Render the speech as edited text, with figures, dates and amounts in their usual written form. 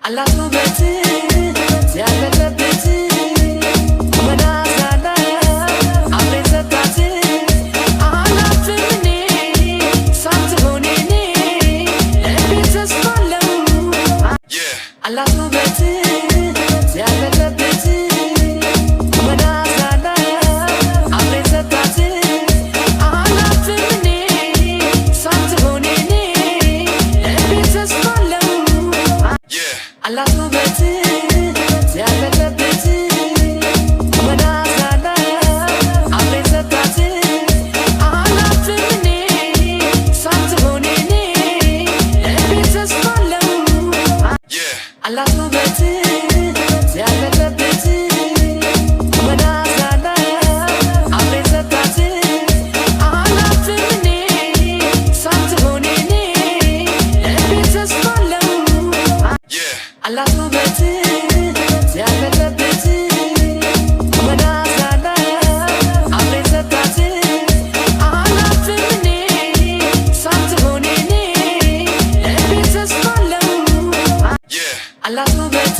አላት ውበት ያለበት መዳሳለ አብሬ ሰጣት አላትም እኔ ሳትሆን እኔ ልቤ ተስፋ አለው አላት ውበት ያለበት መዳሳለ አብሬ ሰጣት አላትም እኔ ሳትሆን እኔ ልቤ ተስፋ አለው አላት ውበት ያለበት መዳሳለ አብሬ ሰጣት አላትም እኔ ሳትሆን እኔ ልቤ ተስፋ አለው አላት ውበት ያለበት መዳሳለ አብሬ ሰጣት አላትም እኔ ሳትሆን እኔ ልቤ ተስፋ አለው አላት ውበት ያለበት መዳሳለ አብሬ ሰጣት አላትም እኔ ሳትሆን እኔ ልቤ ተስፋ አለው አላት ውበት